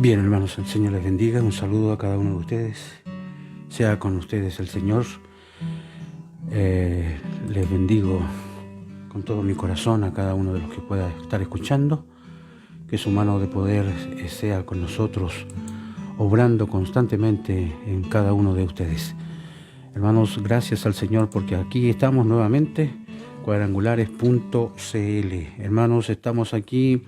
Bien, hermanos, el Señor les bendiga. Un saludo a cada uno de ustedes. Sea con ustedes el Señor. Les bendigo con todo mi corazón a cada uno de los que pueda estar escuchando. Que su mano de poder sea con nosotros, obrando constantemente en cada uno de ustedes. Hermanos, gracias al Señor porque aquí estamos nuevamente, cuadrangulares.cl. Hermanos, estamos aquí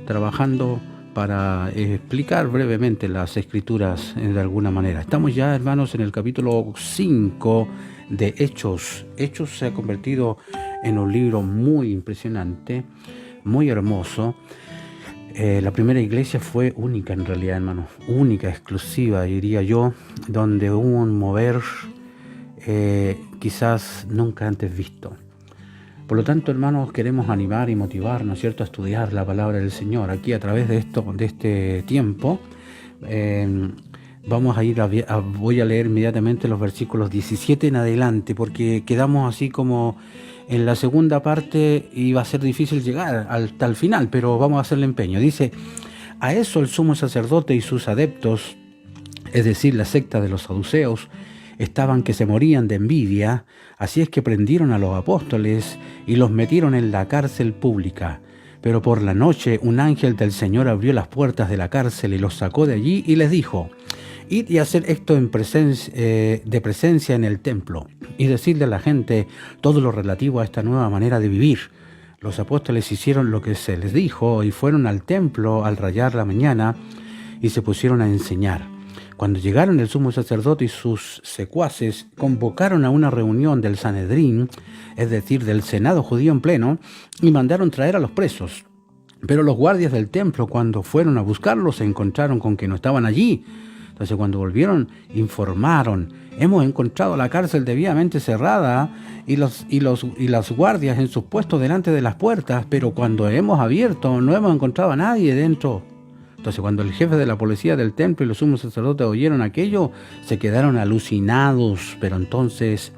trabajando para explicar brevemente las escrituras de alguna manera. Estamos ya, hermanos, en el capítulo 5 de Hechos. Hechos se ha convertido en un libro muy impresionante, muy hermoso. La primera iglesia fue única en realidad, hermanos, única, exclusiva, diría yo, donde hubo un mover quizás nunca antes visto. Por lo tanto, hermanos, queremos animar y motivar, ¿no es cierto?, a estudiar la palabra del Señor. Aquí, a través de este tiempo, vamos a ir voy a leer inmediatamente los versículos 17 en adelante, porque quedamos así como en la segunda parte y va a ser difícil llegar hasta el final, pero vamos a hacerle empeño. Dice: a eso el sumo sacerdote y sus adeptos, es decir, la secta de los saduceos, estaban que se morían de envidia, así es que prendieron a los apóstoles y los metieron en la cárcel pública. Pero por la noche un ángel del Señor abrió las puertas de la cárcel y los sacó de allí y les dijo: id y hacer esto de presencia en el templo, y decirle a la gente todo lo relativo a esta nueva manera de vivir. Los apóstoles hicieron lo que se les dijo y fueron al templo al rayar la mañana y se pusieron a enseñar. Cuando llegaron, el sumo sacerdote y sus secuaces convocaron a una reunión del Sanedrín, es decir, del Senado judío en pleno, y mandaron traer a los presos. Pero los guardias del templo, cuando fueron a buscarlos, se encontraron con que no estaban allí. Entonces, cuando volvieron, informaron: hemos encontrado la cárcel debidamente cerrada y las guardias en sus puestos delante de las puertas, pero cuando hemos abierto no hemos encontrado a nadie dentro. Entonces, cuando el jefe de la policía del templo y los sumos sacerdotes oyeron aquello, se quedaron alucinados. Pero entonces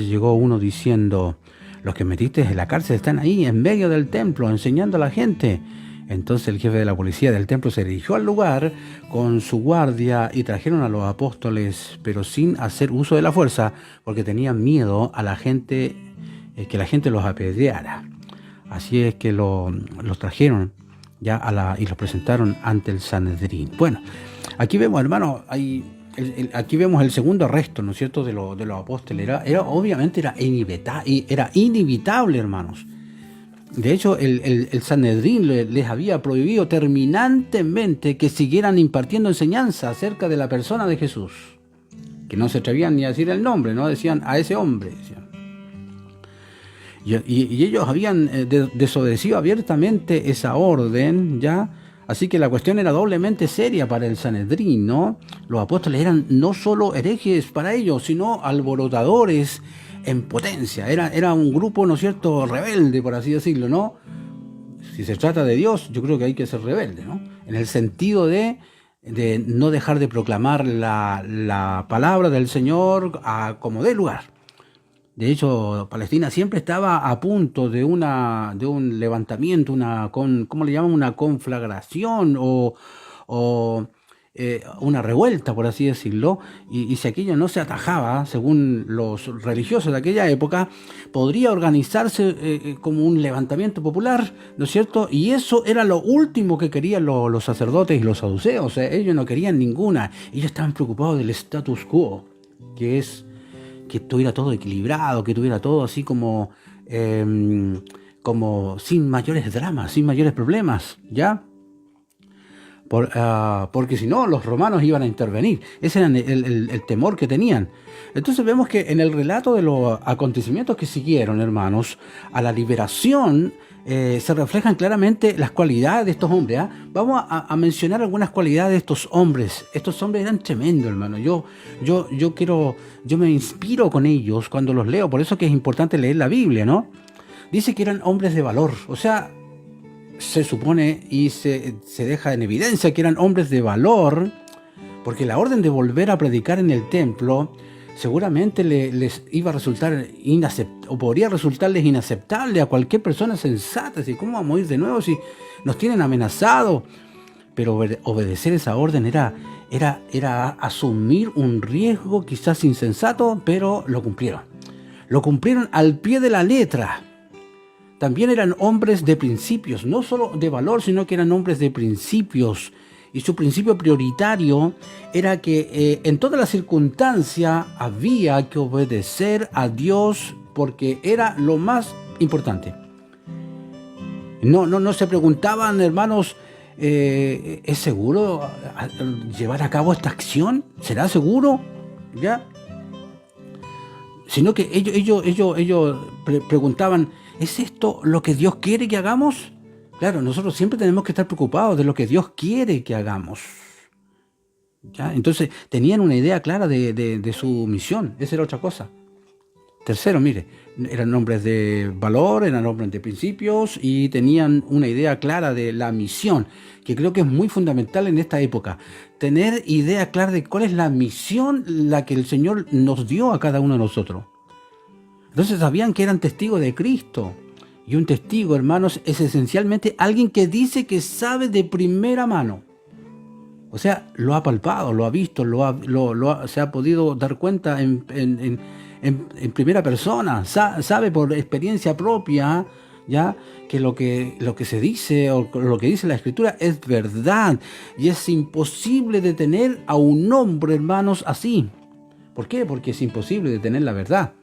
llegó uno diciendo: los que metiste en la cárcel están ahí, en medio del templo, enseñando a la gente. Entonces el jefe de la policía del templo se dirigió al lugar con su guardia y trajeron a los apóstoles, pero sin hacer uso de la fuerza, porque tenían miedo a la gente, que la gente los apedreara. Así es que los trajeron y los presentaron ante el Sanedrín. Bueno, aquí vemos, hermano, aquí vemos el segundo arresto, ¿no es cierto?, de los apóstoles. Obviamente era inevitable, hermanos. De hecho, el Sanedrín les había prohibido terminantemente que siguieran impartiendo enseñanza acerca de la persona de Jesús, que no se atrevían ni a decir el nombre, no decían a ese hombre, decían. Y ellos habían desobedecido abiertamente esa orden, ¿ya? Así que la cuestión era doblemente seria para el Sanedrín, ¿no? Los apóstoles eran no solo herejes para ellos, sino alborotadores en potencia. Era un grupo, ¿no es cierto?, rebelde, por así decirlo, ¿no? Si se trata de Dios, yo creo que hay que ser rebelde, ¿no? En el sentido de no dejar de proclamar la palabra del Señor como dé lugar. De hecho, Palestina siempre estaba a punto de un levantamiento, ¿cómo le llaman? Una conflagración o una revuelta, por así decirlo, y si aquello no se atajaba, según los religiosos de aquella época, podría organizarse como un levantamiento popular, ¿no es cierto? Y eso era lo último que querían los sacerdotes y los saduceos. O sea, ellos no querían ninguna. Ellos estaban preocupados del status quo, que es que estuviera todo equilibrado, que tuviera todo así como sin mayores dramas, sin mayores problemas, ¿ya? Porque si no, los romanos iban a intervenir. Ese era el temor que tenían. Entonces vemos que en el relato de los acontecimientos que siguieron, hermanos, a la liberación se reflejan claramente las cualidades de estos hombres, ¿eh? Vamos a mencionar algunas cualidades de estos hombres. Estos hombres eran tremendos, hermano. Yo me inspiro con ellos cuando los leo. Por eso que es importante leer la Biblia, ¿no? Dice que eran hombres de valor. O sea, se supone y se deja en evidencia que eran hombres de valor, porque la orden de volver a predicar en el templo seguramente les iba a resultar o podría resultarles inaceptable a cualquier persona sensata. ¿Cómo vamos a ir de nuevo si nos tienen amenazados? pero obedecer esa orden era asumir un riesgo quizás insensato, pero lo cumplieron. Lo cumplieron al pie de la letra. También eran hombres de principios, no solo de valor, sino que eran hombres de principios. Y su principio prioritario era que en todas las circunstancias había que obedecer a Dios porque era lo más importante. No se preguntaban, hermanos, ¿es seguro llevar a cabo esta acción? ¿Será seguro? ¿Ya? Sino que ellos preguntaban, ¿es esto lo que Dios quiere que hagamos? Claro, nosotros siempre tenemos que estar preocupados de lo que Dios quiere que hagamos. ¿Ya? Entonces, tenían una idea clara de su misión. Esa era otra cosa. Tercero, mire, eran hombres de valor, eran hombres de principios y tenían una idea clara de la misión, que creo que es muy fundamental en esta época. Tener idea clara de cuál es la misión la que el Señor nos dio a cada uno de nosotros. Entonces sabían que eran testigos de Cristo. Y un testigo, hermanos, es esencialmente alguien que dice que sabe de primera mano. O sea, lo ha palpado, lo ha visto, se ha podido dar cuenta en primera persona. Sabe por experiencia propia, ya, que lo que se dice o lo que dice la Escritura es verdad. Y es imposible detener a un hombre, hermanos, así. ¿Por qué? Porque es imposible detener la verdad.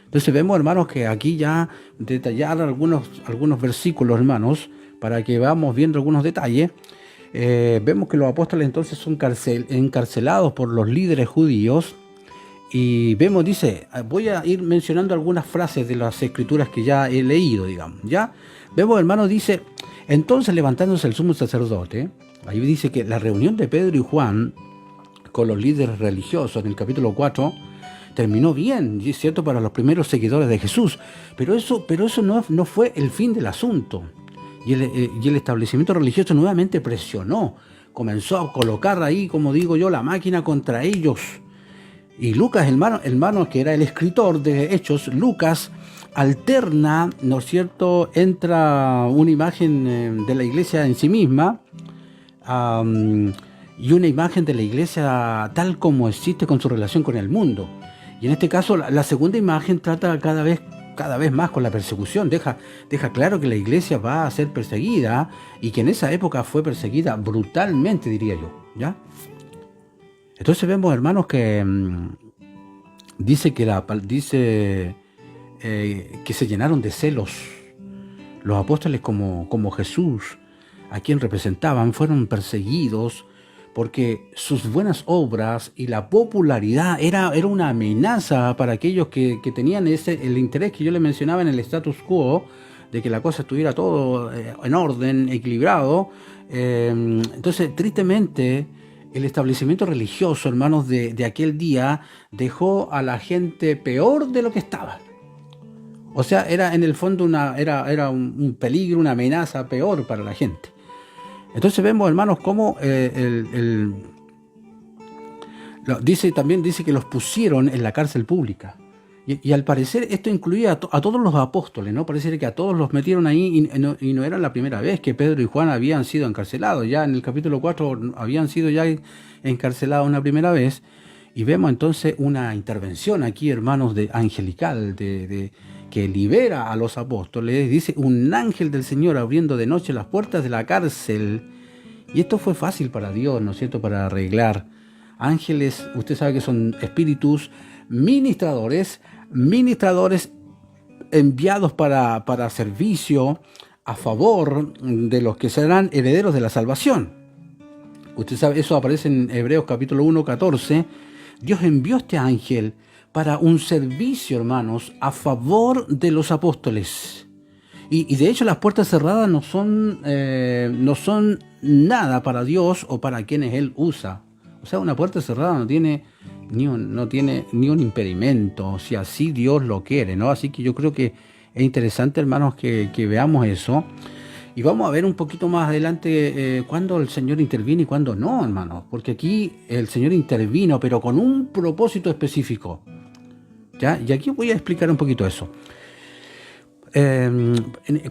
Entonces vemos, hermanos, que aquí ya detallar algunos versículos, hermanos, para que vamos viendo algunos detalles. Vemos que los apóstoles entonces son encarcelados por los líderes judíos. Y vemos, dice, voy a ir mencionando algunas frases de las escrituras que ya he leído, digamos. ¿Ya? Vemos, hermanos, dice, entonces levantándose el sumo sacerdote, ahí dice que la reunión de Pedro y Juan con los líderes religiosos en el capítulo 4, terminó bien, es cierto, para los primeros seguidores de Jesús, pero eso no fue el fin del asunto. Y el establecimiento religioso nuevamente presionó, comenzó a colocar ahí, como digo yo, la máquina contra ellos. Y Lucas, hermano, que era el escritor de Hechos, Lucas alterna, ¿no es cierto?, entra una imagen de la iglesia en sí misma, y una imagen de la iglesia tal como existe con su relación con el mundo. Y en este caso, la segunda imagen trata cada vez más con la persecución. Deja claro que la iglesia va a ser perseguida y que en esa época fue perseguida brutalmente, diría yo. ¿Ya? Entonces vemos, hermanos, que dice que se llenaron de celos. Los apóstoles como Jesús, a quien representaban, fueron perseguidos porque sus buenas obras y la popularidad era una amenaza para aquellos que tenían el interés que yo le mencionaba en el status quo, de que la cosa estuviera todo en orden, equilibrado. Entonces, tristemente, el establecimiento religioso, hermanos, de aquel día dejó a la gente peor de lo que estaba. O sea, era en el fondo era un peligro, una amenaza peor para la gente. Entonces vemos, hermanos, cómo también dice que los pusieron en la cárcel pública. Y al parecer esto incluía a todos los apóstoles, ¿no? Parece que a todos los metieron ahí y no era la primera vez que Pedro y Juan habían sido encarcelados. Ya en el capítulo 4 habían sido ya encarcelados una primera vez. Y vemos entonces una intervención aquí, hermanos, angelical, que libera a los apóstoles. Dice, un ángel del Señor abriendo de noche las puertas de la cárcel. Y esto fue fácil para Dios, ¿no es cierto?, para arreglar. Ángeles, usted sabe que son espíritus ministradores enviados para servicio a favor de los que serán herederos de la salvación. Usted sabe, eso aparece en Hebreos capítulo 1, 14. Dios envió este ángel para un servicio, hermanos, a favor de los apóstoles. Y de hecho las puertas cerradas no son nada para Dios o para quienes Él usa. O sea, una puerta cerrada no tiene ni un impedimento, si así Dios lo quiere, ¿no? Así que yo creo que es interesante, hermanos, que veamos eso. Y vamos a ver un poquito más adelante cuándo el Señor interviene y cuándo no, hermanos. Porque aquí el Señor intervino, pero con un propósito específico. ¿Ya? Y aquí voy a explicar un poquito eso.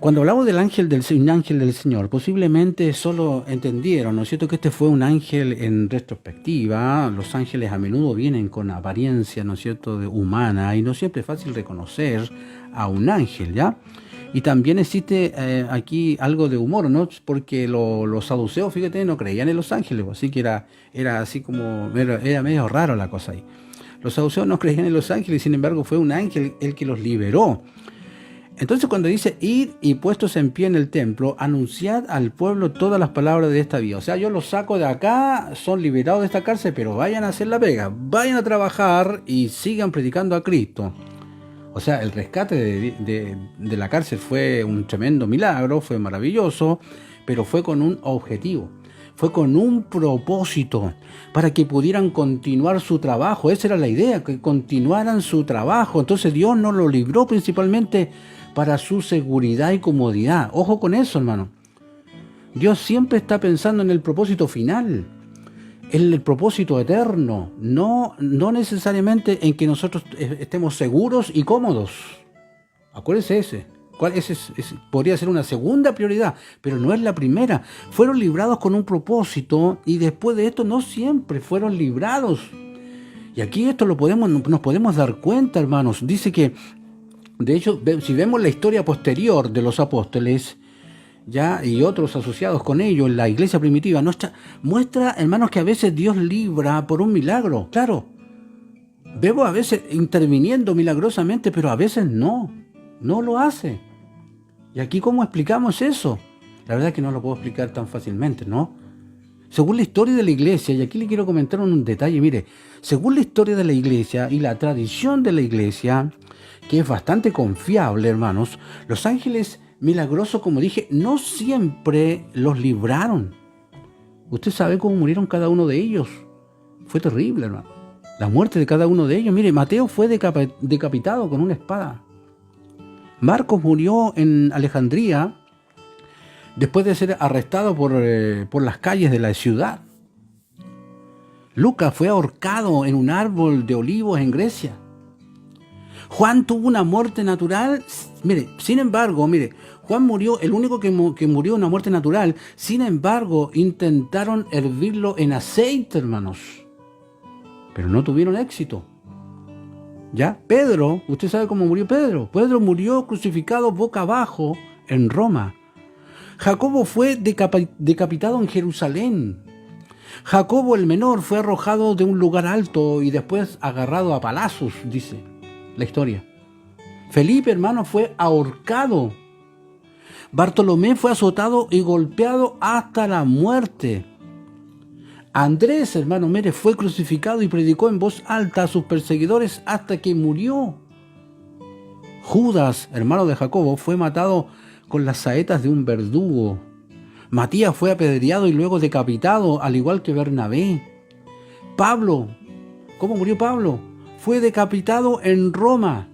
Cuando hablamos del un ángel del Señor, posiblemente solo entendieron, ¿no es cierto?, que este fue un ángel en retrospectiva. Los ángeles a menudo vienen con apariencia, ¿no es cierto?, humana, y no siempre es fácil reconocer a un ángel, ¿ya? Y también existe aquí algo de humor, ¿no? Porque los saduceos, fíjate, no creían en los ángeles, así que era así como, era medio raro la cosa ahí. Los saduceos no creían en los ángeles, sin embargo fue un ángel el que los liberó. Entonces cuando dice, id y puestos en pie en el templo, anunciad al pueblo todas las palabras de esta vida. O sea, yo los saco de acá, son liberados de esta cárcel, pero vayan a hacer la pega, vayan a trabajar y sigan predicando a Cristo. O sea, el rescate de la cárcel fue un tremendo milagro, fue maravilloso, pero fue con un objetivo, fue con un propósito, para que pudieran continuar su trabajo. Esa era la idea, que continuaran su trabajo. Entonces Dios no lo libró principalmente para su seguridad y comodidad. Ojo con eso, hermano. Dios siempre está pensando en el propósito final, en el propósito eterno, no necesariamente en que nosotros estemos seguros y cómodos. Acuérdese ese. Ese podría ser una segunda prioridad, pero no es la primera. Fueron librados con un propósito y después de esto no siempre fueron librados. Y aquí esto nos podemos dar cuenta, hermanos. Dice que, de hecho, si vemos la historia posterior de los apóstoles, ya, y otros asociados con ellos, en la iglesia primitiva, muestra, hermanos, que a veces Dios libra por un milagro. Claro, vemos a veces interviniendo milagrosamente, pero a veces no lo hace. ¿Y aquí cómo explicamos eso? La verdad es que no lo puedo explicar tan fácilmente, ¿no? Según la historia de la iglesia, y aquí le quiero comentar un detalle, mire, según la historia de la iglesia y la tradición de la iglesia, que es bastante confiable, hermanos, los ángeles milagrosos, como dije, no siempre los libraron. Usted sabe cómo murieron cada uno de ellos. Fue terrible, hermano. La muerte de cada uno de ellos. Mire, Mateo fue decapitado con una espada. Marcos murió en Alejandría después de ser arrestado por las calles de la ciudad. Lucas fue ahorcado en un árbol de olivos en Grecia. Juan tuvo una muerte natural. Sin embargo, Juan murió, el único que murió una muerte natural. Sin embargo, intentaron hervirlo en aceite, hermanos, pero no tuvieron éxito. ¿Ya? Pedro, usted sabe cómo murió Pedro. Pedro murió crucificado boca abajo en Roma. Jacobo fue decapitado en Jerusalén. Jacobo el menor fue arrojado de un lugar alto y después agarrado a palazos, dice la historia. Felipe, hermano, fue ahorcado. Bartolomé fue azotado y golpeado hasta la muerte. Andrés, hermano, fue crucificado y predicó en voz alta a sus perseguidores hasta que murió. Judas, hermano de Jacobo, fue matado con las saetas de un verdugo. Matías fue apedreado y luego decapitado, al igual que Bernabé. Pablo, ¿cómo murió Pablo? Fue decapitado en Roma.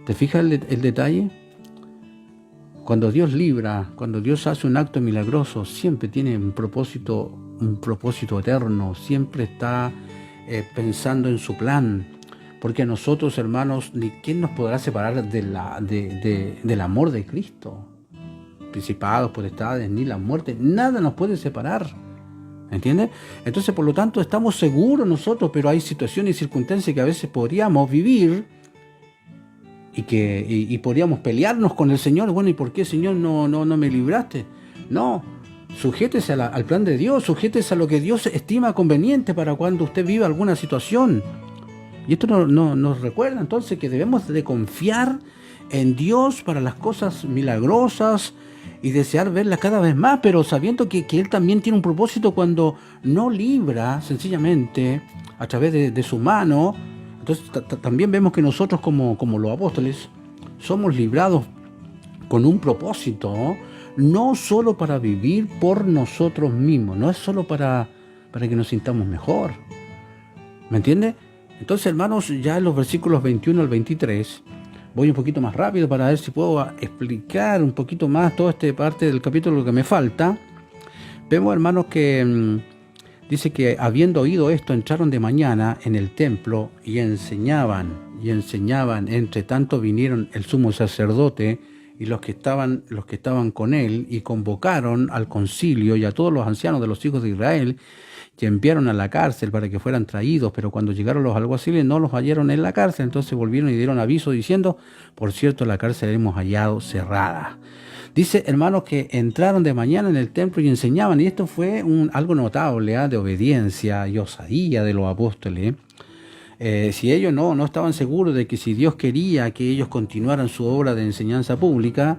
¿Te fijas el detalle? Cuando Dios libra, cuando Dios hace un acto milagroso, siempre tiene un propósito eterno, siempre está pensando en su plan. Porque a nosotros, hermanos, ni quién nos podrá separar del amor de Cristo. Principados, potestades, ni la muerte, nada nos puede separar. ¿Entiendes? Entonces, por lo tanto, estamos seguros nosotros, pero hay situaciones y circunstancias que a veces podríamos vivir y podríamos pelearnos con el Señor. Bueno, ¿y por qué, Señor, no me libraste? No, sujétese al plan de Dios, sujétese a lo que Dios estima conveniente para cuando usted viva alguna situación. Y esto nos recuerda entonces que debemos de confiar en Dios para las cosas milagrosas y desear verlas cada vez más, pero sabiendo que Él también tiene un propósito cuando no libra sencillamente a través de su mano. Entonces también vemos que nosotros como los apóstoles somos librados con un propósito, no solo para vivir por nosotros mismos, no es solo para que nos sintamos mejor. ¿Me entiende? Entonces, hermanos, ya en los versículos 21 al 23, voy un poquito más rápido para ver si puedo explicar un poquito más toda esta parte del capítulo que me falta. Vemos, hermanos, que dice que habiendo oído esto, entraron de mañana en el templo y enseñaban. y enseñaban. Entre tanto vinieron el sumo sacerdote y los que estaban con él, y convocaron al concilio y a todos los ancianos de los hijos de Israel, y enviaron a la cárcel para que fueran traídos. Pero cuando llegaron los alguaciles no los hallaron en la cárcel. Entonces volvieron y dieron aviso diciendo: por cierto, la cárcel hemos hallado cerrada. Dice, hermanos, que entraron de mañana en el templo y enseñaban. Y esto fue algo notable, de obediencia y osadía de los apóstoles. Si ellos no estaban seguros de que si Dios quería que ellos continuaran su obra de enseñanza pública,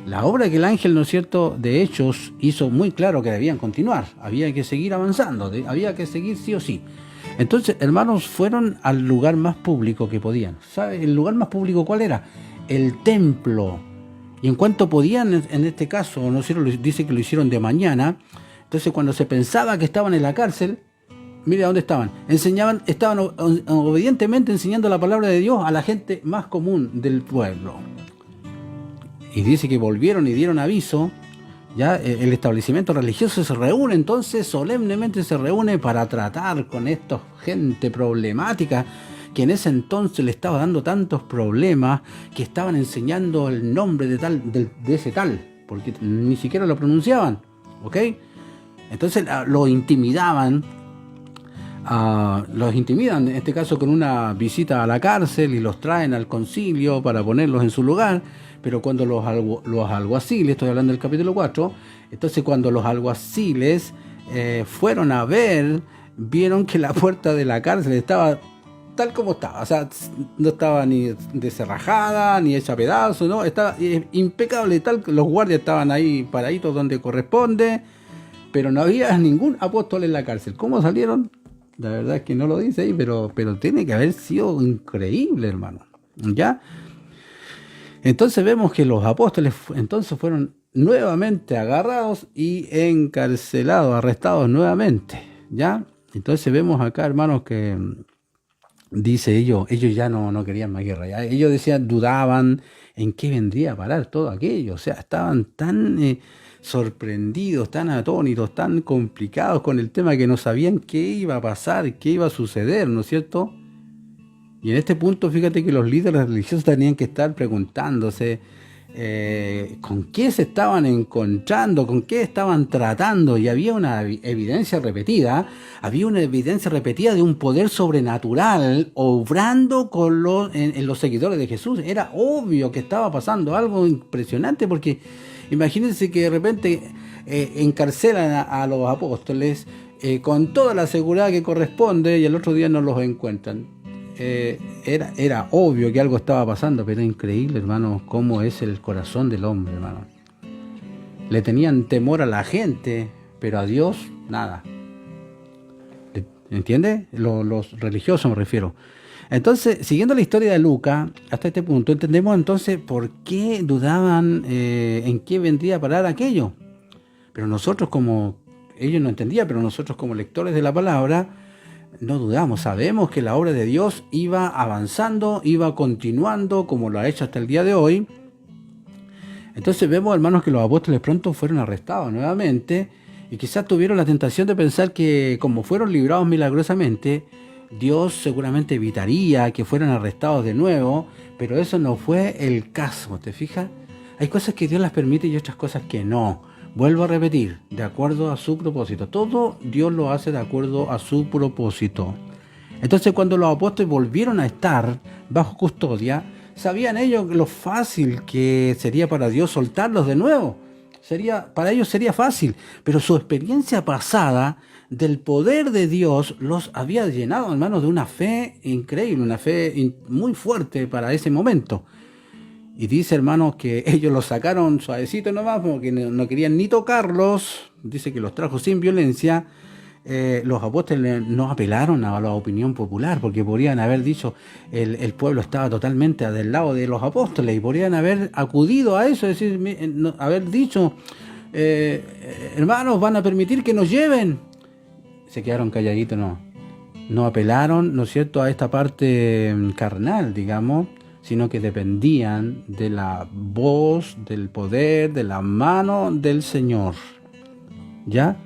la obra que el ángel, ¿no es cierto?, de Hechos hizo muy claro que debían continuar, había que seguir avanzando, había que seguir sí o sí. Entonces, hermanos, fueron al lugar más público que podían. ¿Sabe el lugar más público cuál era? El templo. Y en cuanto podían, en este caso, ¿no es cierto?, dice que lo hicieron de mañana. Entonces, cuando se pensaba que estaban en la cárcel, mire dónde estaban. Estaban obedientemente enseñando la palabra de Dios a la gente más común del pueblo. Y dice que volvieron y dieron aviso. Ya el establecimiento religioso se reúne, entonces solemnemente se reúne para tratar con esta gente problemática, que en ese entonces le estaba dando tantos problemas, que estaban enseñando el nombre de ese tal, porque ni siquiera lo pronunciaban, ¿ok? Entonces lo intimidaban. Los intimidan, en este caso con una visita a la cárcel, y los traen al concilio para ponerlos en su lugar. Pero cuando los alguaciles, estoy hablando del capítulo 4, entonces cuando los alguaciles fueron a ver, vieron que la puerta de la cárcel estaba tal como estaba, o sea, no estaba ni descerrajada, ni hecha pedazos, ¿no? Estaba impecable, tal, los guardias estaban ahí paraditos donde corresponde, pero no había ningún apóstol en la cárcel. ¿Cómo salieron? La verdad es que no lo dice ahí, pero tiene que haber sido increíble, hermano. ¿Ya? Entonces vemos que los apóstoles entonces fueron nuevamente agarrados y encarcelados, arrestados nuevamente. ¿Ya? Entonces vemos acá, hermanos, que dice ellos ya no querían más guerra. ¿Ya? Ellos decían, dudaban en qué vendría a parar todo aquello. O sea, estaban tan sorprendidos, tan atónitos, tan complicados con el tema, que no sabían qué iba a pasar, qué iba a suceder, ¿no es cierto? Y en este punto, fíjate que los líderes religiosos tenían que estar preguntándose con qué se estaban encontrando, con qué estaban tratando. Y había una evidencia repetida, de un poder sobrenatural obrando en los seguidores de Jesús. Era obvio que estaba pasando algo impresionante, porque imagínense que de repente encarcelan a los apóstoles con toda la seguridad que corresponde, y el otro día no los encuentran. Era obvio que algo estaba pasando, pero es increíble, hermano, cómo es el corazón del hombre, hermano. Le tenían temor a la gente, pero a Dios, nada. ¿Entiende? Los religiosos me refiero. Entonces, siguiendo la historia de Lucas, hasta este punto, entendemos entonces por qué dudaban en qué vendría a parar aquello. Pero nosotros, como ellos no entendían, pero nosotros como lectores de la palabra, no dudamos, sabemos que la obra de Dios iba avanzando, iba continuando, como lo ha hecho hasta el día de hoy. Entonces vemos, hermanos, que los apóstoles pronto fueron arrestados nuevamente, y quizás tuvieron la tentación de pensar que, como fueron librados milagrosamente, Dios seguramente evitaría que fueran arrestados de nuevo, pero eso no fue el caso, ¿te fijas? Hay cosas que Dios las permite y otras cosas que no. Vuelvo a repetir, de acuerdo a su propósito. Todo Dios lo hace de acuerdo a su propósito. Entonces, cuando los apóstoles volvieron a estar bajo custodia, sabían ellos lo fácil que sería para Dios soltarlos de nuevo. Para ellos sería fácil, pero su experiencia pasada del poder de Dios los había llenado, hermanos, de una fe increíble, una fe muy fuerte para ese momento. Y dice, hermanos, que ellos los sacaron suavecito nomás, porque no querían ni tocarlos. Dice que los trajo sin violencia. Los apóstoles no apelaron a la opinión popular, porque podrían haber dicho, el pueblo estaba totalmente del lado de los apóstoles, y podrían haber acudido a eso, es decir, haber dicho, hermanos, van a permitir que nos lleven. Se quedaron calladitos, no apelaron, ¿no es cierto?, a esta parte carnal, digamos, sino que dependían de la voz, del poder, de la mano del Señor. ¿Ya?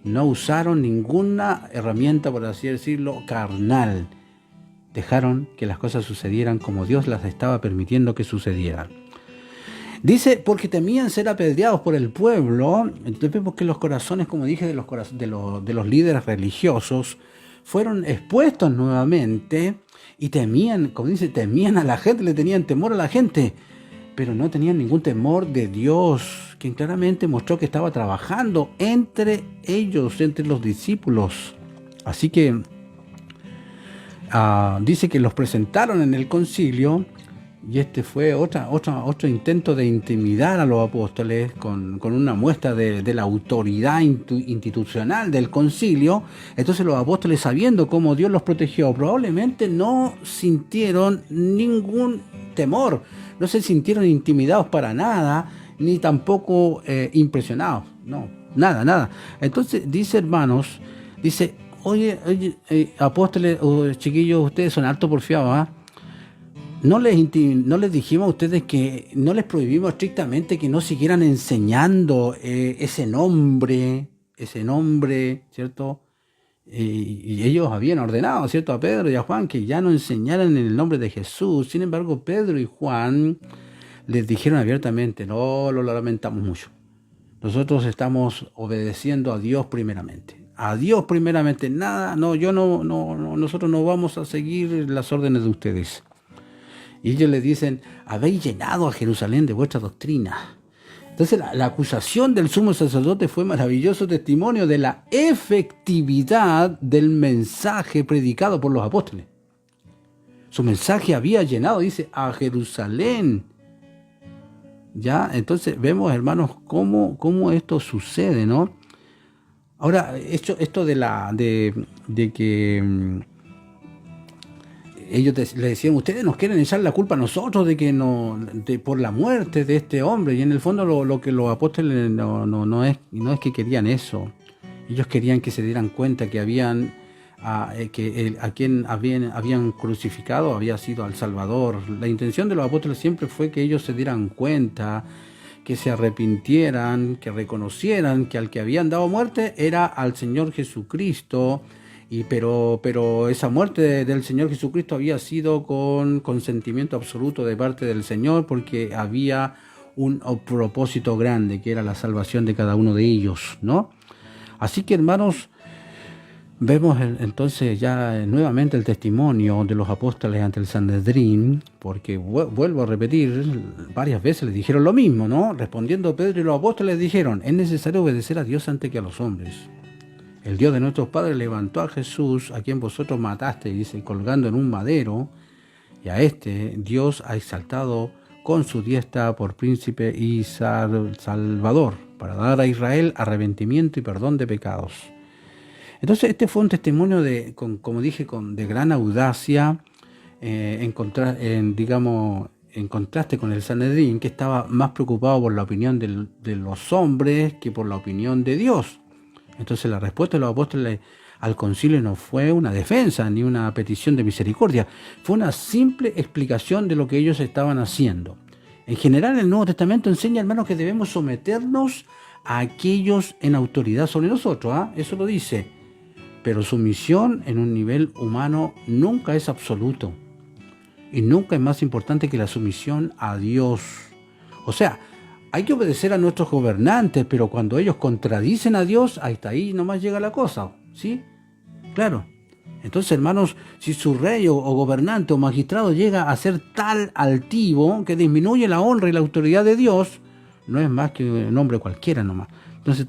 No usaron ninguna herramienta, por así decirlo, carnal. Dejaron que las cosas sucedieran como Dios las estaba permitiendo que sucedieran. Dice, porque temían ser apedreados por el pueblo. Entonces vemos que los corazones, como dije, de los líderes religiosos fueron expuestos nuevamente y temían, como dice, temían a la gente, le tenían temor a la gente, pero no tenían ningún temor de Dios, quien claramente mostró que estaba trabajando entre ellos, entre los discípulos. Así que dice que los presentaron en el concilio. Y este fue otro intento de intimidar a los apóstoles con una muestra de la autoridad institucional del concilio. Entonces los apóstoles, sabiendo cómo Dios los protegió, probablemente no sintieron ningún temor, no se sintieron intimidados para nada, ni tampoco impresionados. No, nada. Entonces dice, hermanos, dice, oye, apóstoles, chiquillos, ustedes son harto porfiados, ¿ah? No les dijimos a ustedes que no les prohibimos estrictamente que no siguieran enseñando ese nombre, ¿cierto? Y ellos habían ordenado, ¿cierto?, a Pedro y a Juan que ya no enseñaran en el nombre de Jesús. Sin embargo, Pedro y Juan les dijeron abiertamente, no, lo lamentamos mucho. Nosotros estamos obedeciendo a Dios primeramente. A Dios primeramente, nada, nosotros no vamos a seguir las órdenes de ustedes. Y ellos le dicen, habéis llenado a Jerusalén de vuestra doctrina. Entonces la acusación del sumo sacerdote fue maravilloso testimonio de la efectividad del mensaje predicado por los apóstoles. Su mensaje había llenado, dice, a Jerusalén. Ya, entonces vemos, hermanos, cómo esto sucede, ¿no? Ahora, esto de que ellos le decían, ustedes nos quieren echar la culpa a nosotros por la muerte de este hombre, y en el fondo lo que los apóstoles no es que querían eso. Ellos querían que se dieran cuenta que a quien habían crucificado había sido al Salvador. La intención de los apóstoles siempre fue que ellos se dieran cuenta, que se arrepintieran, que reconocieran que al que habían dado muerte era al Señor Jesucristo. Pero esa muerte del Señor Jesucristo había sido con consentimiento absoluto de parte del Señor, porque había un propósito grande, que era la salvación de cada uno de ellos, ¿no? Así que, hermanos, vemos entonces ya nuevamente el testimonio de los apóstoles ante el Sanedrín, porque vuelvo a repetir, varias veces les dijeron lo mismo, ¿no? Respondiendo Pedro y los apóstoles dijeron, es necesario obedecer a Dios antes que a los hombres. El Dios de nuestros padres levantó a Jesús, a quien vosotros mataste, dice, colgando en un madero, y a este Dios ha exaltado con su diestra por príncipe y salvador, para dar a Israel arrepentimiento y perdón de pecados. Entonces este fue un testimonio como dije, de gran audacia, en contraste con el Sanedrín, que estaba más preocupado por la opinión de los hombres que por la opinión de Dios. Entonces la respuesta de los apóstoles al concilio no fue una defensa ni una petición de misericordia, fue una simple explicación de lo que ellos estaban haciendo. En general el Nuevo Testamento enseña, hermanos, que debemos someternos a aquellos en autoridad sobre nosotros, eso lo dice, pero sumisión en un nivel humano nunca es absoluto y nunca es más importante que la sumisión a Dios. O sea, hay que obedecer a nuestros gobernantes, pero cuando ellos contradicen a Dios, hasta ahí nomás llega la cosa, ¿sí? Claro. Entonces, hermanos, si su rey o gobernante o magistrado llega a ser tal altivo que disminuye la honra y la autoridad de Dios, no es más que un hombre cualquiera nomás. Entonces,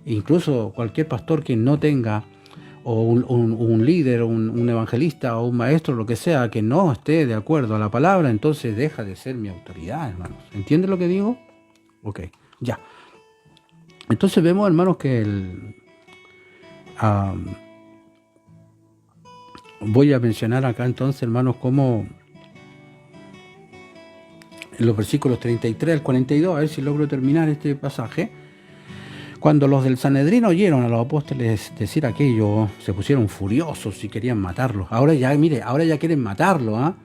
incluso cualquier pastor que no tenga, o un líder, un evangelista o un maestro, lo que sea, que no esté de acuerdo a la palabra, entonces deja de ser mi autoridad, hermanos. ¿Entienden lo que digo? Ok, ya. Entonces vemos, hermanos, que voy a mencionar acá entonces, hermanos, como en los versículos 33 al 42, a ver si logro terminar este pasaje. Cuando los del Sanedrín oyeron a los apóstoles decir aquello, se pusieron furiosos y querían matarlos. Ahora ya quieren matarlo,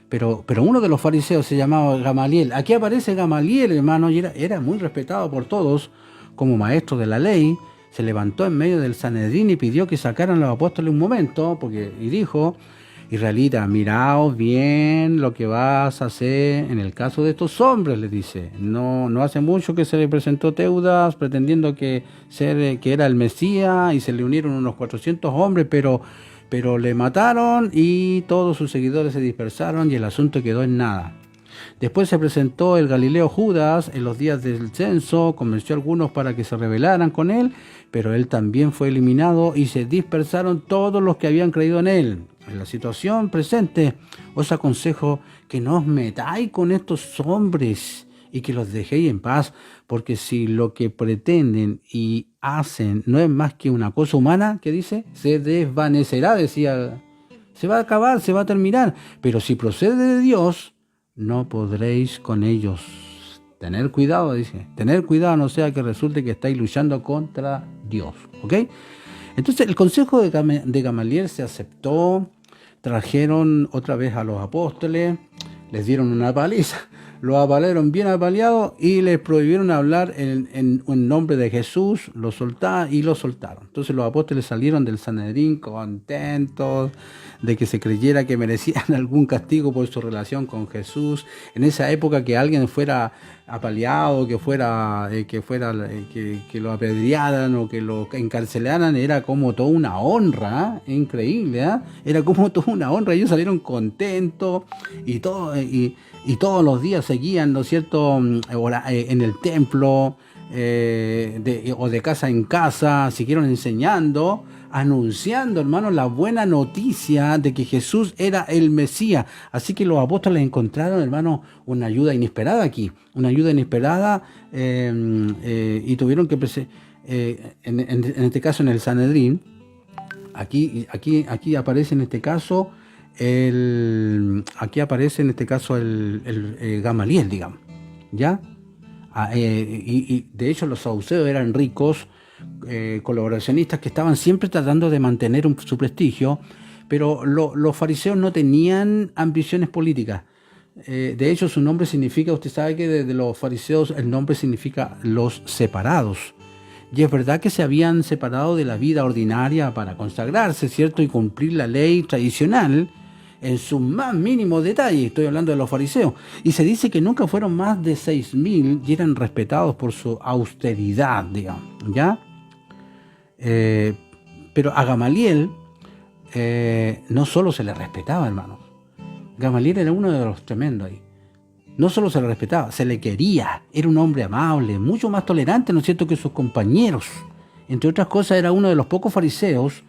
Pero uno de los fariseos se llamaba Gamaliel. Aquí aparece Gamaliel, hermano, y era muy respetado por todos como maestro de la ley. Se levantó en medio del Sanedrín y pidió que sacaran a los apóstoles un momento, y dijo, israelita, miraos bien lo que vas a hacer en el caso de estos hombres, le dice. No hace mucho que se le presentó Teudas pretendiendo que era el Mesías y se le unieron unos 400 hombres, pero le mataron y todos sus seguidores se dispersaron y el asunto quedó en nada. Después se presentó el Galileo Judas en los días del censo, convenció a algunos para que se rebelaran con él, pero él también fue eliminado y se dispersaron todos los que habían creído en él. En la situación presente, os aconsejo que no os metáis con estos hombres y que los dejéis en paz, porque si lo que pretenden y hacen no es más que una cosa humana, ¿qué dice? Se desvanecerá, decía, se va a acabar, se va a terminar, pero si procede de Dios, no podréis con ellos. Tener cuidado, dice, tener cuidado, no sea que resulte que estáis luchando contra Dios, ¿ok? Entonces el consejo de Gamaliel se aceptó, trajeron otra vez a los apóstoles, les dieron una paliza, los apalearon bien apaleados y les prohibieron hablar en nombre de Jesús, lo soltaron. Entonces los apóstoles salieron del Sanedrín contentos de que se creyera que merecían algún castigo por su relación con Jesús. En esa época que alguien fuera apaleado, que lo apedrearan o que lo encarcelaran, era como toda una honra, increíble, era como toda una honra. Ellos salieron contentos y todos los días seguían, ¿no es cierto?, en el templo, o de casa en casa, siguieron enseñando, anunciando, hermanos, la buena noticia de que Jesús era el Mesías. Así que los apóstoles encontraron, hermanos, una ayuda inesperada aquí, y tuvieron que, en este caso en el Sanedrín, aquí aparece en este caso el Gamaliel, digamos, ¿ya? Y de hecho los saduceos eran ricos, colaboracionistas que estaban siempre tratando de mantener su prestigio, pero los fariseos no tenían ambiciones políticas. De hecho su nombre significa, usted sabe que de los fariseos el nombre significa los separados. Y es verdad que se habían separado de la vida ordinaria para consagrarse, ¿cierto?, y cumplir la ley tradicional en sus más mínimos detalles. Estoy hablando de los fariseos. Y se dice que nunca fueron más de 6.000 y eran respetados por su austeridad, digamos, ¿ya? Pero a Gamaliel no solo se le respetaba, hermanos. Gamaliel era uno de los tremendos ahí. No solo se le respetaba, se le quería. Era un hombre amable, mucho más tolerante, ¿no es cierto?, que sus compañeros. Entre otras cosas, era uno de los pocos fariseos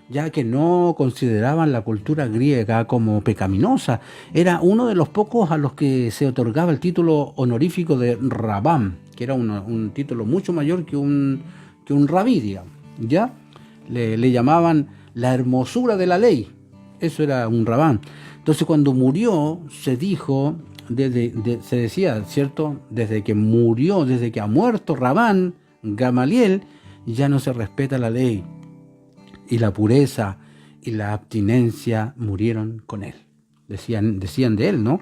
ya que no consideraban la cultura griega como pecaminosa. Era uno de los pocos a los que se otorgaba el título honorífico de Rabán, que era un título mucho mayor que un rabí, digamos, ¿ya? Le llamaban la hermosura de la ley. Eso era un Rabán. Entonces cuando murió, se dijo, se decía, ¿cierto?, desde que ha muerto Rabán, Gamaliel, ya no se respeta la ley. Y la pureza y la abstinencia murieron con él. Decían de él, ¿no?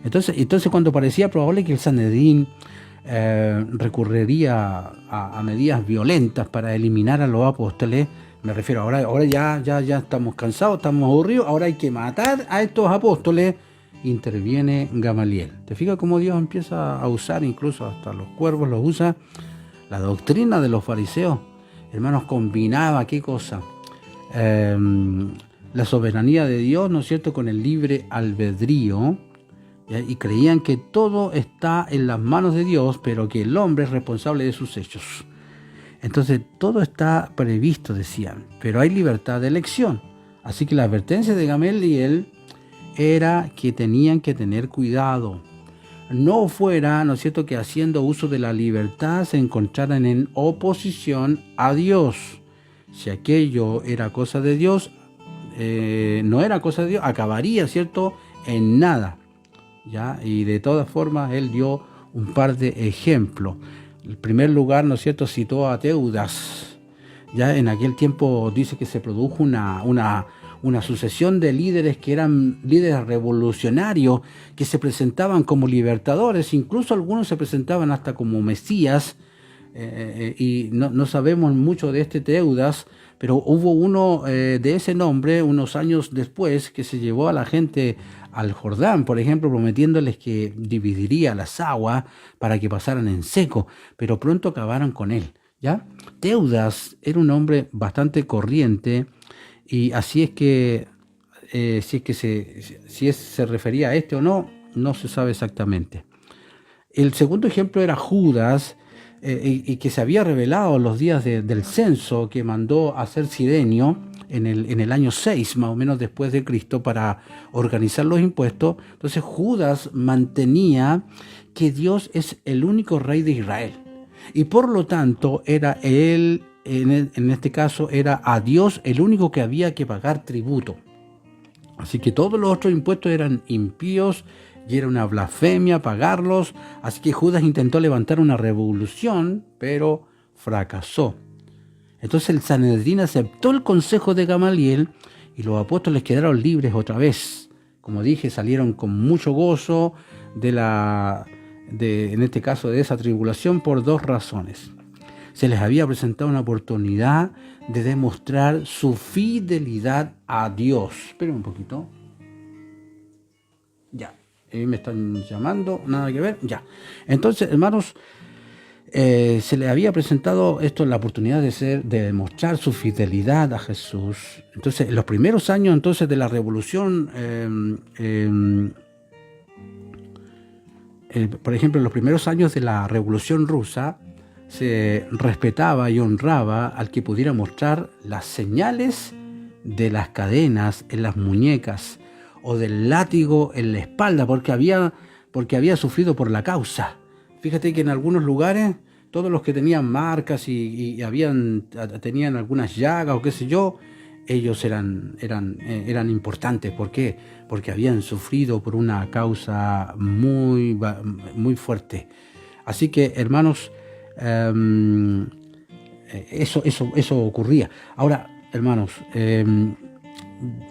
Entonces cuando parecía probable que el Sanedrín recurriría a medidas violentas para eliminar a los apóstoles, me refiero, ahora ya estamos cansados, estamos aburridos, ahora hay que matar a estos apóstoles, interviene Gamaliel. ¿Te fijas cómo Dios empieza a usar, incluso hasta los cuervos los usa? La doctrina de los fariseos, hermanos, combinaba, ¿qué cosa? La soberanía de Dios, ¿no es cierto?, con el libre albedrío, ¿ya? Y creían que todo está en las manos de Dios, pero que el hombre es responsable de sus hechos. Entonces todo está previsto, decían, pero hay libertad de elección. Así que la advertencia de Gamaliel era que tenían que tener cuidado. No fuera, ¿no es cierto?, que haciendo uso de la libertad se encontraran en oposición a Dios. Si aquello era cosa de Dios, no era cosa de Dios, acabaría, ¿cierto?, en nada, ¿ya? Y de todas formas, él dio un par de ejemplos. En primer lugar, ¿no es cierto?, citó a Teudas. Ya en aquel tiempo dice que se produjo una sucesión de líderes que eran líderes revolucionarios, que se presentaban como libertadores, incluso algunos se presentaban hasta como mesías. Y no sabemos mucho de este Teudas, pero hubo uno de ese nombre unos años después que se llevó a la gente al Jordán, por ejemplo, prometiéndoles que dividiría las aguas para que pasaran en seco, pero pronto acabaron con él, ¿ya? Teudas era un hombre bastante corriente y así es que, si se refería a este o no, no se sabe exactamente. El segundo ejemplo era Judas, y que se había revelado en los días del censo que mandó a hacer Cirenio en el año 6, más o menos después de Cristo, para organizar los impuestos. Entonces Judas mantenía que Dios es el único rey de Israel. Y por lo tanto, era él, en este caso, era a Dios el único que había que pagar tributo. Así que todos los otros impuestos eran impíos y era una blasfemia pagarlos. Así que Judas intentó levantar una revolución, pero fracasó. Entonces el Sanedrín aceptó el consejo de Gamaliel y los apóstoles quedaron libres otra vez. Como dije, salieron con mucho gozo en este caso, de esa tribulación por dos razones. Se les había presentado una oportunidad de demostrar su fidelidad a Dios. Esperen un poquito. Ya, me están llamando, nada que ver, ya. Entonces, hermanos, se les había presentado esto, la oportunidad de demostrar su fidelidad a Jesús. Entonces, en los primeros años entonces de la revolución, por ejemplo, en los primeros años de la Revolución Rusa, se respetaba y honraba al que pudiera mostrar las señales de las cadenas en las muñecas o del látigo en la espalda, porque había sufrido por la causa. Fíjate que en algunos lugares, todos los que tenían marcas y tenían algunas llagas o qué sé yo, ellos eran importantes. ¿Por qué? Porque habían sufrido por una causa muy, muy fuerte. Así que, hermanos, eso ocurría. Ahora, hermanos,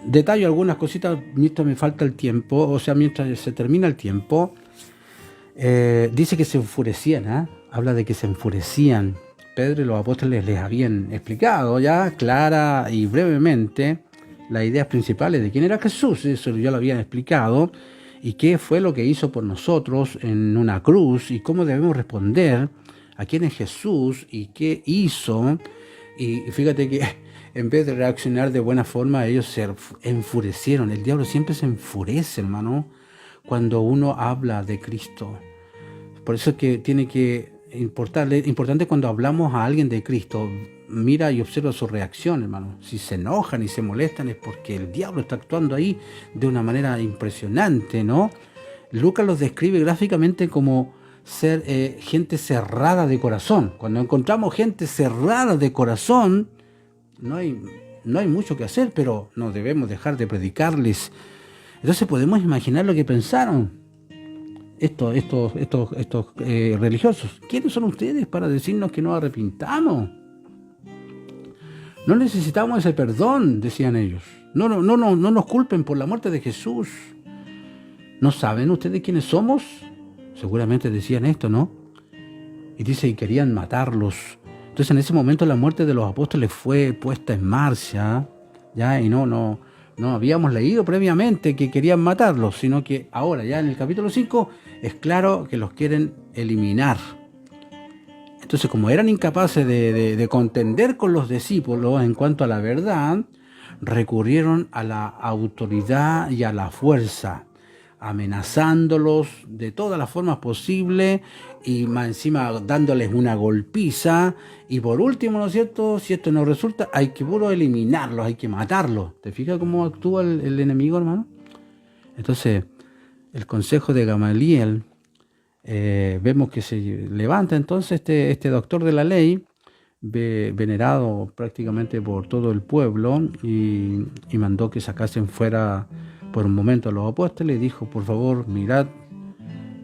detallo algunas cositas mientras me falta el tiempo, o sea, mientras se termina el tiempo. Dice que se enfurecían, habla de que se enfurecían. Pedro y los apóstoles les habían explicado ya clara y brevemente las ideas principales de quién era Jesús. Eso ya lo habían explicado, y qué fue lo que hizo por nosotros en una cruz, y cómo debemos responder a quién es Jesús y qué hizo. Y fíjate que en vez de reaccionar de buena forma, ellos se enfurecieron. El diablo siempre se enfurece, hermano, cuando uno habla de Cristo. Por eso es que tiene que importante cuando hablamos a alguien de Cristo, mira y observa su reacción, hermano. Si se enojan y se molestan es porque el diablo está actuando ahí de una manera impresionante, ¿no? Lucas los describe gráficamente como ser gente cerrada de corazón. Cuando encontramos gente cerrada de corazón, no hay mucho que hacer, pero no debemos dejar de predicarles. Entonces podemos imaginar lo que pensaron estos religiosos. ¿Quiénes son ustedes para decirnos que nos arrepintamos? No necesitamos ese perdón, decían ellos. No nos culpen por la muerte de Jesús. ¿No saben ustedes quiénes somos? Seguramente decían esto, ¿no? Y dice, y querían matarlos. Entonces en ese momento la muerte de los apóstoles fue puesta en marcha, ¿ya? Y no habíamos leído previamente que querían matarlos, sino que ahora ya en el capítulo 5 es claro que los quieren eliminar. Entonces, como eran incapaces de contender con los discípulos en cuanto a la verdad, recurrieron a la autoridad y a la fuerza, amenazándolos de todas las formas posibles y más encima dándoles una golpiza. Y por último, ¿no es cierto?, si esto no resulta, hay que puro eliminarlos, hay que matarlos. ¿Te fijas cómo actúa el enemigo, hermano? Entonces, el consejo de Gamaliel, vemos que se levanta entonces este doctor de la ley, venerado prácticamente por todo el pueblo, y mandó que sacasen fuera por un momento a los apóstoles y dijo, por favor, mirad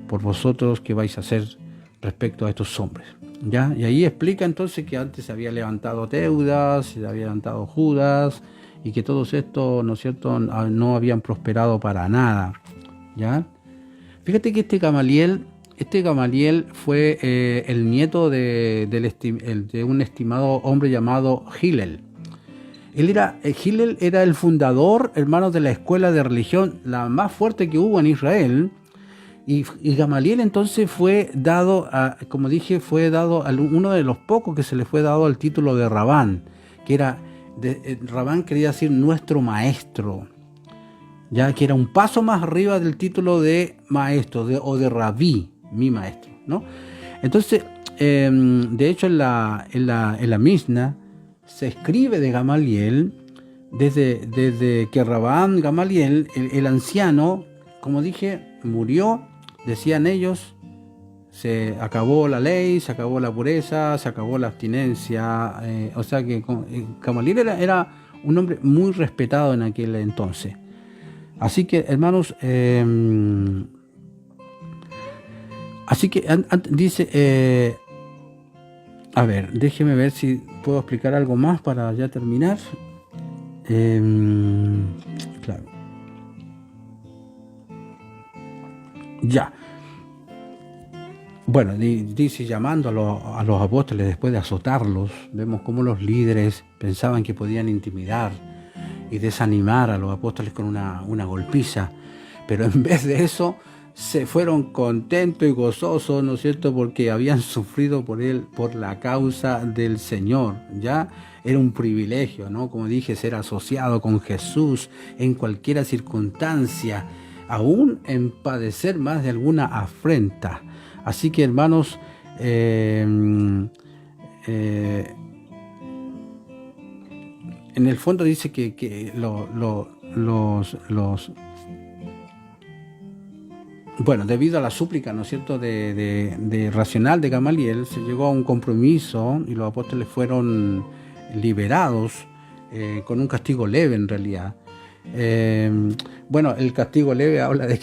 por vosotros qué vais a hacer respecto a estos hombres. ¿Ya? Y ahí explica entonces que antes se había levantado Teudas, se había levantado Judas, y que todos estos, ¿no es cierto?, no habían prosperado para nada. ¿Ya? Fíjate que este Gamaliel fue el nieto de un estimado hombre llamado Hillel. Hillel era el fundador, hermanos, de la escuela de religión, la más fuerte que hubo en Israel. Y Gamaliel entonces fue dado, como dije, fue dado a uno de los pocos que se le fue dado el título de Rabán, que era, Rabán quería decir nuestro maestro, ya que era un paso más arriba del título de maestro o de rabí, mi maestro, ¿no? Entonces, de hecho en la Mishnah se escribe de Gamaliel desde que Rabán Gamaliel, el anciano, como dije, murió. Decían ellos, se acabó la ley, se acabó la pureza, se acabó la abstinencia. O sea que Gamaliel era un hombre muy respetado en aquel entonces. Así que, hermanos, dice, a ver, déjeme ver si puedo explicar algo más para ya terminar. Claro. Ya. Bueno, dice llamando a los apóstoles después de azotarlos, vemos cómo los líderes pensaban que podían intimidar y desanimar a los apóstoles con una golpiza, pero en vez de eso se fueron contentos y gozosos, ¿no es cierto?, porque habían sufrido por la causa del Señor. Ya era un privilegio, ¿no?, como dije, ser asociado con Jesús en cualquier circunstancia, aún en padecer más de alguna afrenta. Así que, hermanos, en el fondo dice que bueno, debido a la súplica, ¿no es cierto?, de racional de Gamaliel, se llegó a un compromiso y los apóstoles fueron liberados con un castigo leve en realidad. Bueno, el castigo leve habla de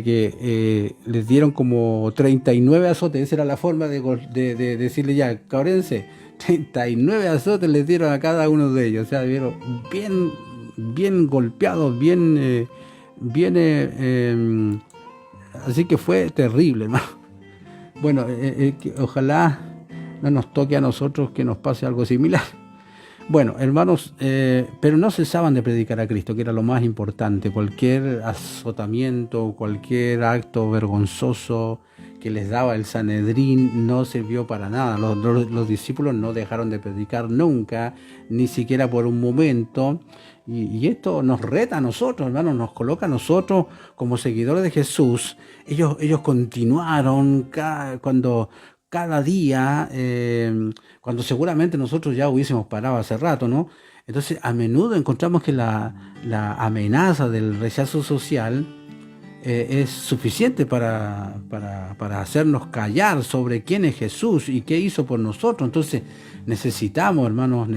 que les dieron como 39 azotes. Esa era la forma de decirle ya, cabrense, 39 azotes les dieron a cada uno de ellos. O sea, vieron bien golpeados, así que fue terrible, ¿no? Bueno, ojalá no nos toque a nosotros que nos pase algo similar. Bueno, hermanos, pero no cesaban de predicar a Cristo, que era lo más importante. Cualquier azotamiento, cualquier acto vergonzoso que les daba el Sanedrín no sirvió para nada. Los discípulos no dejaron de predicar nunca, ni siquiera por un momento. Y esto nos reta a nosotros, hermanos, nos coloca a nosotros como seguidores de Jesús. Ellos continuaron cada día, cuando seguramente nosotros ya hubiésemos parado hace rato, ¿no? Entonces, a menudo encontramos que la amenaza del rechazo social es suficiente para hacernos callar sobre quién es Jesús y qué hizo por nosotros. Entonces, necesitamos, hermanos,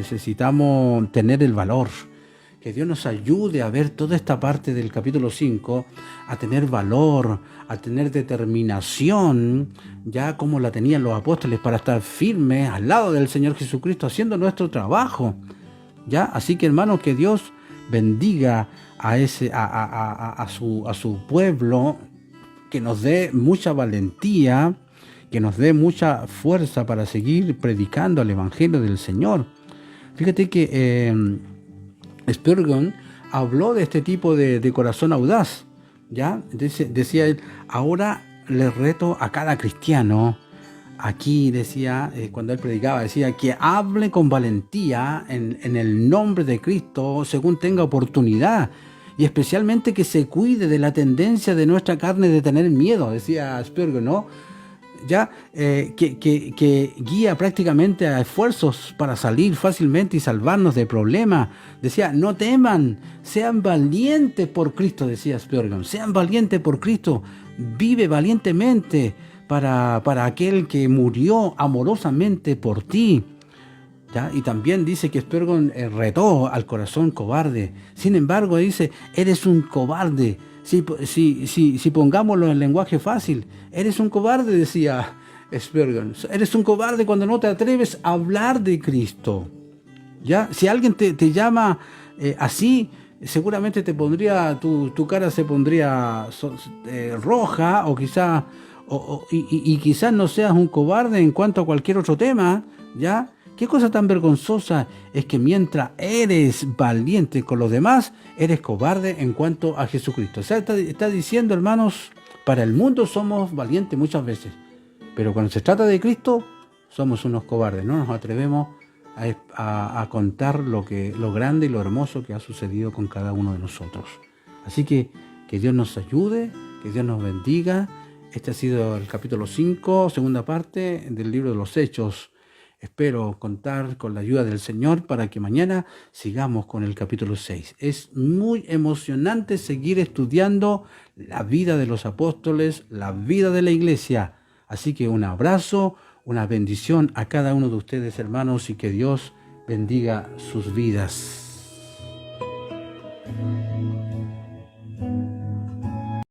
tener el valor. Que Dios nos ayude a ver toda esta parte del capítulo 5, a tener valor, a tener determinación, ya como la tenían los apóstoles, para estar firmes al lado del Señor Jesucristo, haciendo nuestro trabajo. ¿Ya? Así que, hermanos, que Dios bendiga a su pueblo, que nos dé mucha valentía, que nos dé mucha fuerza para seguir predicando el Evangelio del Señor. Fíjate que Spurgeon habló de este tipo de corazón audaz, ¿ya? Decía él, ahora le reto a cada cristiano, aquí decía, cuando él predicaba, decía que hable con valentía en el nombre de Cristo según tenga oportunidad, y especialmente que se cuide de la tendencia de nuestra carne de tener miedo, decía Spurgeon, ¿no? Ya que guía prácticamente a esfuerzos para salir fácilmente y salvarnos de problemas. Decía, no teman, sean valientes por Cristo, decía Spurgeon, sean valientes por Cristo, vive valientemente para aquel que murió amorosamente por ti. ¿Ya? Y también dice que Spurgeon retó al corazón cobarde. Sin embargo, dice, eres un cobarde. Si pongámoslo en lenguaje fácil, eres un cobarde, decía Spurgeon. Eres un cobarde cuando no te atreves a hablar de Cristo. ¿Ya? Si alguien te llama así, seguramente tu cara se pondría roja, o quizás no seas un cobarde en cuanto a cualquier otro tema, ¿ya? qué cosa tan vergonzosa es que mientras eres valiente con los demás, eres cobarde en cuanto a Jesucristo. O sea, está diciendo, hermanos, para el mundo somos valientes muchas veces, pero cuando se trata de Cristo, somos unos cobardes. No nos atrevemos a contar lo grande y lo hermoso que ha sucedido con cada uno de nosotros. Así que Dios nos ayude, que Dios nos bendiga. Este ha sido el capítulo 5, segunda parte del libro de los Hechos. Espero contar con la ayuda del Señor para que mañana sigamos con el capítulo 6. Es muy emocionante seguir estudiando la vida de los apóstoles, la vida de la iglesia. Así que un abrazo, una bendición a cada uno de ustedes, hermanos, y que Dios bendiga sus vidas.